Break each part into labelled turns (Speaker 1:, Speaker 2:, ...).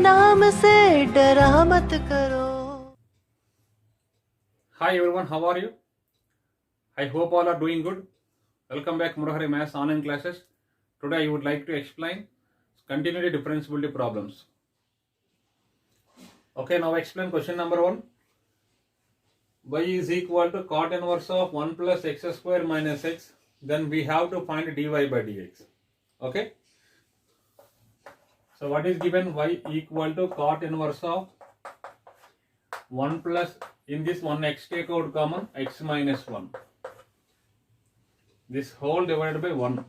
Speaker 1: नाम से डरा मत करो.
Speaker 2: Hi everyone, how are you? I hope all are doing good. Welcome back Murahari Maths online classes. Today I would like to explain continuity differentiability problems. Okay, now explain question number 1. Y is equal to cot inverse of 1 plus x square minus x. Then we have to find dy by dx. Okay. So what is given? Y equal to cot inverse of 1 plus, in this one x take out common, x minus 1. This whole divided by 1.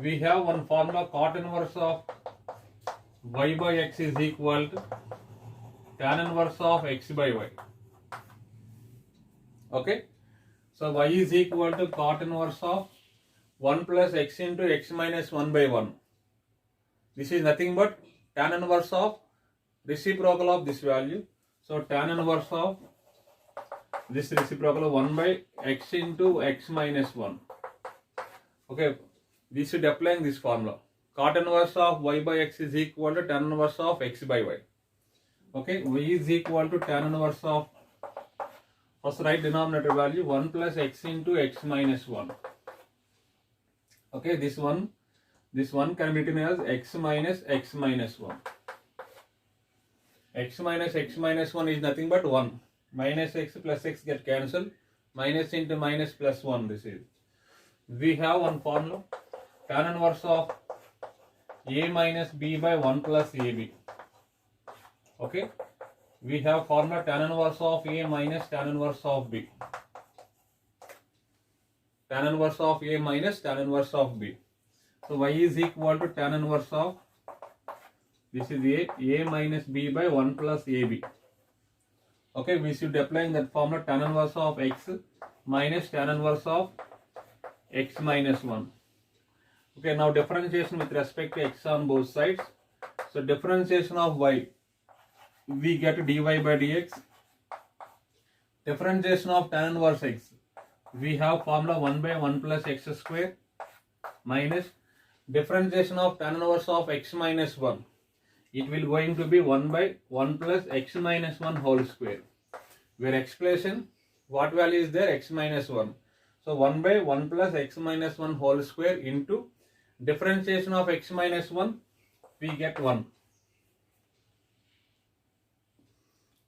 Speaker 2: We have one formula, cot inverse of y by x is equal to tan inverse of x by y. Okay. So y is equal to cot inverse of 1 plus x into x minus 1 by 1. This is nothing but tan inverse of reciprocal of this value. So tan inverse of this reciprocal of 1 by x into x minus 1. Okay, we should apply this formula. Cot inverse of y by x is equal to tan inverse of x by y. Okay, y is equal to tan inverse of, first write denominator value 1 plus x into x minus 1. Okay, this one can be written as x minus 1. X minus x minus 1 is nothing but 1. Minus x plus x get cancelled. Minus into minus plus 1 this is. We have one formula, tan inverse of a minus b by 1 plus ab. Okay. We have formula tan inverse of a minus tan inverse of b. Tan inverse of a minus tan inverse of b. So y is equal to tan inverse of, this is a minus b by 1 plus ab. Okay, we should apply that formula tan inverse of x minus tan inverse of x minus 1. Okay, now differentiation with respect to x on both sides. So differentiation of y, we get dy by dx. Differentiation of tan inverse x, we have formula 1 by 1 plus x square minus differentiation of tan inverse of x minus 1. It will going to be 1 by 1 plus x minus 1 whole square. Where expression, what value is there? X minus 1. So 1 by 1 plus x minus 1 whole square into differentiation of x minus 1, we get 1.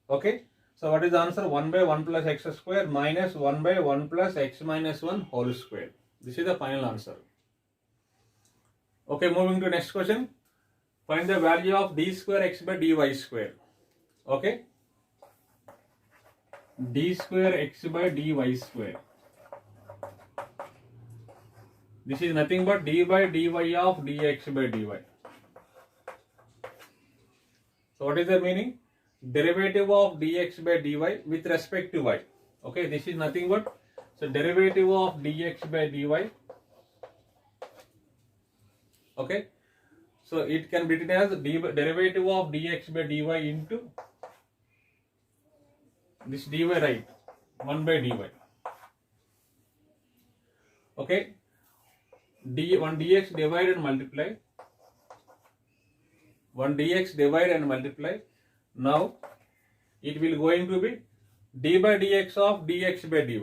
Speaker 2: Okay. So what is the answer? 1 by 1 plus x square minus 1 by 1 plus x minus 1 whole square. This is the final answer. Okay, moving to next question. Find the value of d square x by dy square. Okay. D square x by dy square. This is nothing but d by dy of dx by dy. So what is the meaning? Derivative of dx by dy with respect to y. Okay, this is nothing but, so derivative of dx by dy. Okay, so it can be written as derivative of dx by dy into this dy, right? 1 by dy. Okay, one dx divide and multiply. 1 dx divide and multiply. Now it will going to be d by dx of dx by dy.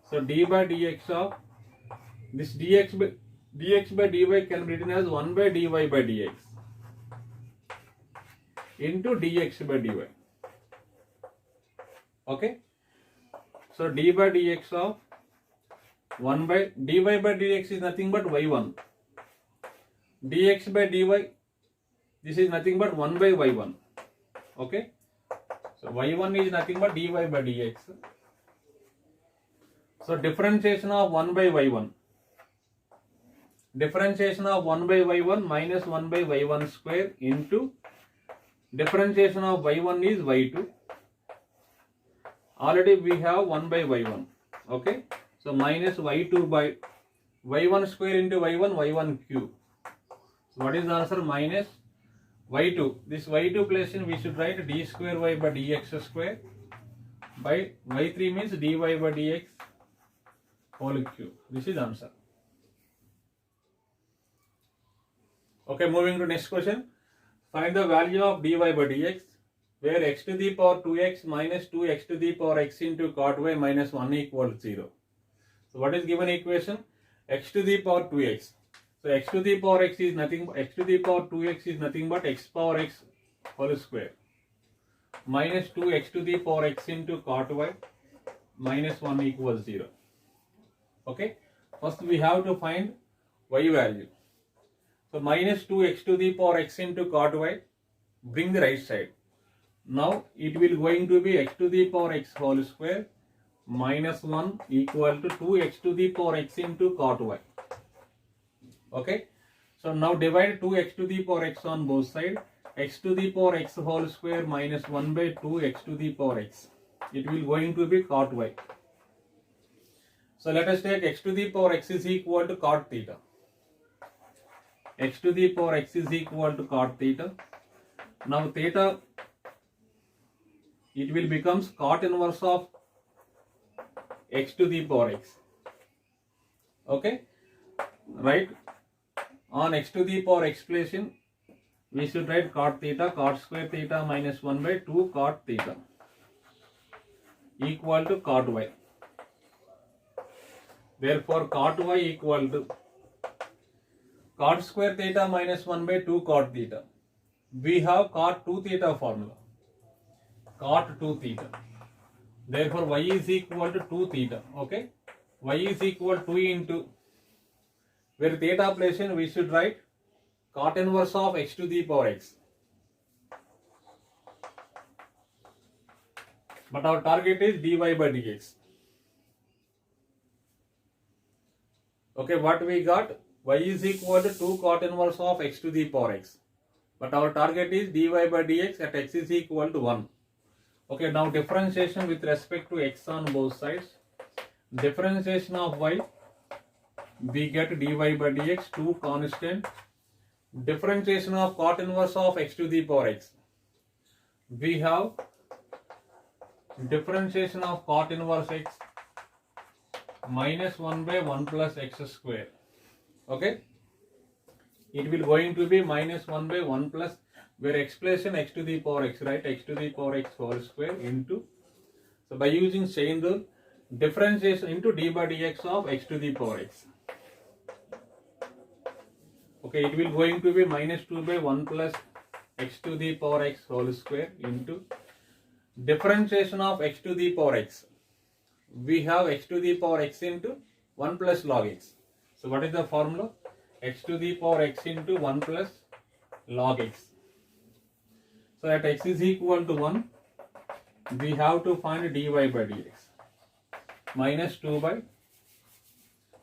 Speaker 2: So d by dx of this dx by dy can be written as 1 by dy by dx into dx by dy. Okay. So d by dx of 1 by dy by dx is nothing but y1. Dx by dy, this is nothing but 1 by y1. Okay. So y1 is nothing but dy by dx. So differentiation of 1 by y1. Differentiation of 1 by y1 minus 1 by y1 square into differentiation of y1 is y2. Already we have 1 by y1. Okay. So minus y2 by y1 square into y1 cube. So what is the answer? Minus y2. This y2 place in, we should write d square y by dx square by y3 means dy by dx whole cube. This is the answer. Okay, moving to next question. find the value of dy by dx, where x to the power 2x minus 2x to the power x into cot y minus 1 equal to 0. So what is given equation? X to the power 2x. So x to the power x is nothing, x to the power 2x is nothing but x power x whole square minus 2x to the power x into cot y minus 1 equals 0. Okay, first we have to find y value. So minus 2x to the power x into cot y, bring the right side. Now it will going to be x to the power x whole square minus 1 equal to 2x to the power x into cot y. Okay, so now divide 2x to the power x on both sides. X to the power x whole square minus 1 by 2 x to the power x. It will going to be cot y. So let us take x to the power x is equal to cot theta. X to the power x is equal to cot theta. Now theta, it will becomes cot inverse of x to the power x. Okay, right? On x to the power expression, we should write cot theta, cot square theta minus 1 by 2 cot theta equal to cot y. Therefore, cot y equal to cot square theta minus 1 by 2 cot theta. We have cot 2 theta formula. Cot 2 theta. Therefore, y is equal to 2 theta. Okay, y is equal to 2 into, where theta placement we should write cot inverse of x to the power x. But our target is dy by dx. Okay, what we got? Y is equal to 2 cot inverse of x to the power x. But our target is dy by dx at x is equal to 1. Okay, now differentiation with respect to x on both sides. Differentiation of y, we get dy by dx 2 constant. Differentiation of cot inverse of x to the power x. We have differentiation of cot inverse x minus 1 by 1 plus x square. Okay, it will going to be minus 1 by 1 plus, where expression x to the power x, right? X to the power x whole square into, so by using chain rule, differentiation into d by dx of x to the power x. Okay, it will going to be minus 2 by 1 plus x to the power x whole square into differentiation of x to the power x. We have x to the power x into 1 plus log x. So what is the formula? X to the power x into 1 plus log x. So at x is equal to 1, we have to find dy by dx. Minus 2 by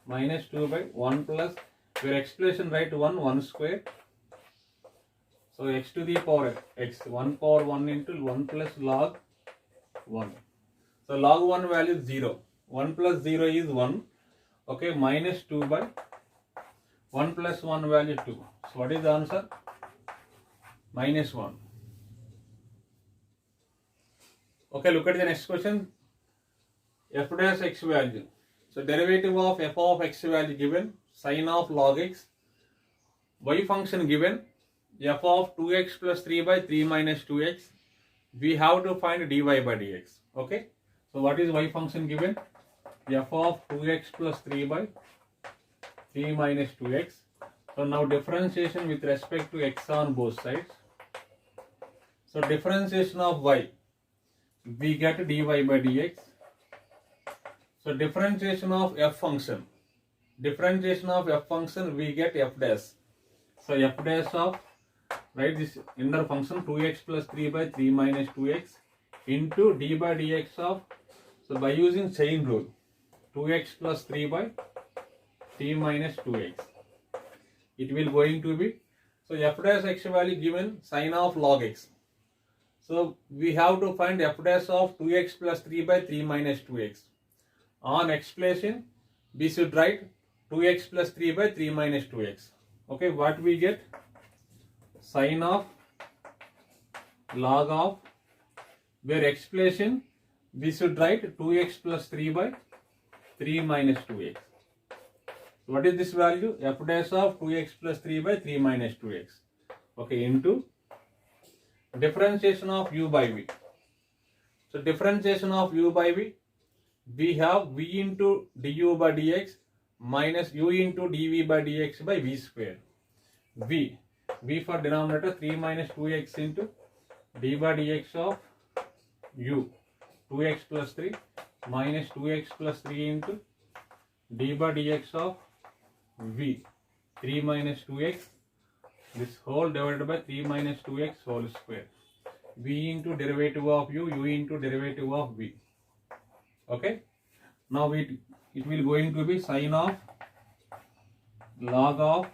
Speaker 2: 1 plus, where expression write 1 square. So x to the power x, 1 power 1 into 1 plus log 1. So log 1 value is 0. 1 plus 0 is 1. Okay, minus 2 by 1 plus 1 value 2. So what is the answer? Minus 1. Okay, look at the next question. F dash x value. So derivative of f of x value given, sine of log x. Y function given, f of 2x plus 3 by 3 minus 2x. We have to find dy by dx. Okay. So what is y function given? F of 2x plus 3 by 3 minus 2x. So now differentiation with respect to x on both sides. So differentiation of y, we get dy by dx. So differentiation of f function. Differentiation of f function, we get f dash. So f dash of, write this inner function 2x plus 3 by 3 minus 2x into d by dx of, so by using chain rule, 2x plus 3 by 3 minus 2x. It will going to be, so f dash x value given sine of log x. So we have to find f dash of 2x plus 3 by 3 minus 2x. On expression, we should write 2x plus 3 by 3 minus 2x. Okay, what we get? Sine of log of, where expression we should write 2x plus 3 by 3 minus 2x. What is this value? F dash of 2x plus 3 by 3 minus 2x. Okay, into differentiation of u by v. So differentiation of u by v, we have v into du by dx minus u into dv by dx by v square. V for denominator 3 minus 2x into d by dx of u, 2x plus 3 minus 2x plus 3 into d by dx of v, 3 minus 2x, this whole divided by 3 minus 2x whole square. V into derivative of u into derivative of v. Okay. Now it will going to be sine of log of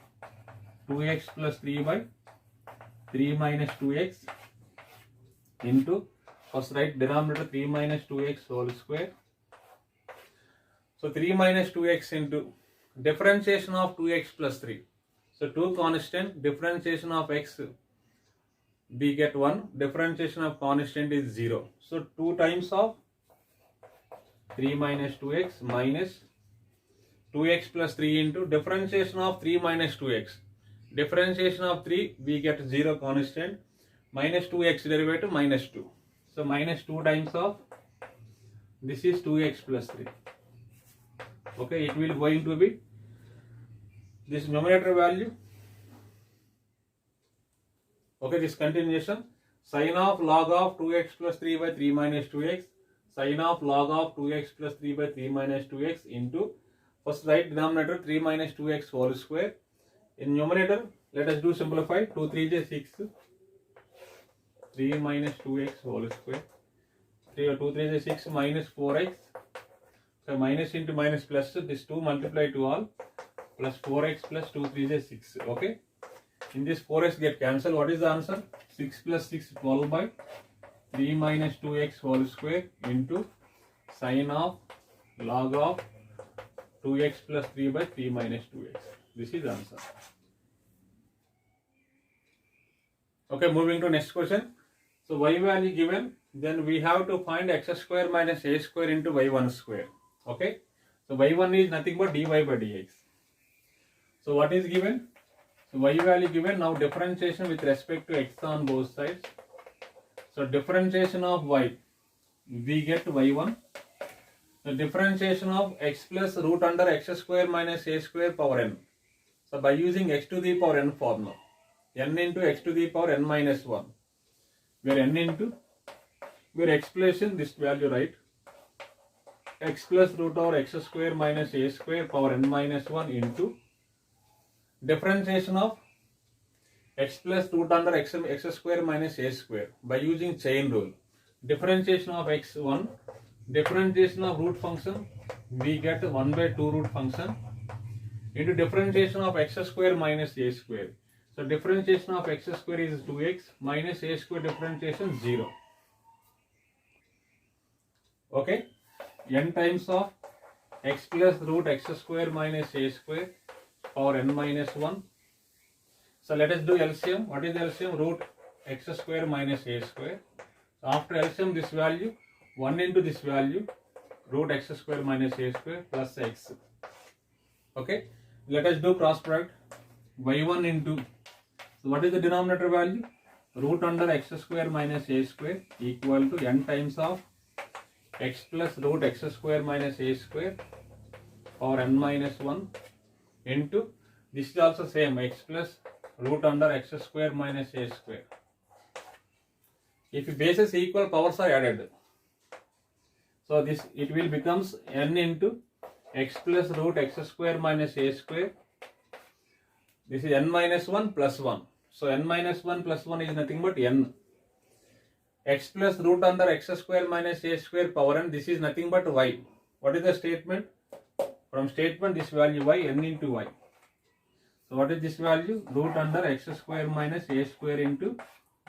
Speaker 2: 2x plus 3 by 3 minus 2x into, first write denominator 3 minus 2x whole square. So 3 minus 2x into differentiation of 2x plus 3. So 2 constant, differentiation of x, we get 1, differentiation of constant is 0. So 2 times of 3 minus 2x minus 2x plus 3 into differentiation of 3 minus 2x. Differentiation of 3, we get 0 constant, minus 2x derivative minus 2. So minus 2 times of, this is 2x plus 3. Okay, it will going to be this numerator value. Okay, this continuation, sine of log of 2x plus 3 by 3 minus 2x, sine of log of 2x plus 3 by 3 minus 2x into, first write denominator 3 minus 2x whole square. In numerator, let us do simplify, 2 3 is 6, 3 minus 2x whole square, 2 3 is 6 minus 4x, so minus into minus plus, this 2 multiply to all, plus 4x plus 2 3 is 6, okay. In this 4x get cancelled, what is the answer? 6 plus 6, 12 by 3 minus 2x whole square into sine of log of 2x plus 3 by 3 minus 2x. This is the answer. Okay, moving to next question. So y value given, then we have to find x square minus a square into y1 square. Okay, so y1 is nothing but dy by dx. So what is given? So y value given, now differentiation with respect to x on both sides. So differentiation of y, we get y1. The differentiation of x plus root under x square minus a square power n. So by using x to the power n formula, n into x to the power n minus 1, where n into, where x placing this value, right? X plus root over x square minus a square power n minus 1 into differentiation of x plus root under x square minus a square by using chain rule. Differentiation of x1, differentiation of root function, we get 1 by 2 root function into differentiation of x square minus a square. So differentiation of x square is 2x minus a square differentiation 0. Okay, n times of x plus root x square minus a square power n minus 1. So let us do LCM. What is LCM? Root x square minus a square. So after LCM, this value 1 into this value root x square minus a square plus x. Okay, let us do cross product. Y1 into, so what is the denominator value? Root under x square minus a square equal to n times of x plus root x square minus a square power n minus 1 into, this is also same, x plus root under x square minus a square. If bases equal, powers are added. So this, it will becomes n into x plus root x square minus a square. This is n minus 1 plus 1. So n minus 1 plus 1 is nothing but n. X plus root under x square minus a square power n, this is nothing but y. What is the statement? From statement, this value y, n into y. So what is this value? Root under x square minus a square into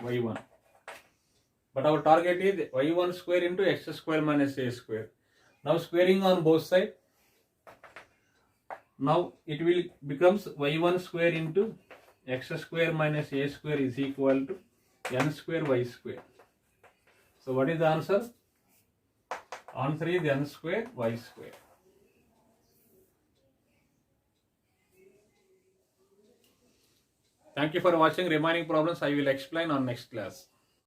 Speaker 2: y1. But our target is y1 square into x square minus a square. Now squaring on both sides. Now it will becomes y1 square into x square minus a square is equal to n square y square. So what is the answer? Answer is n square y square. Thank you for watching. Remaining problems I will explain on next class.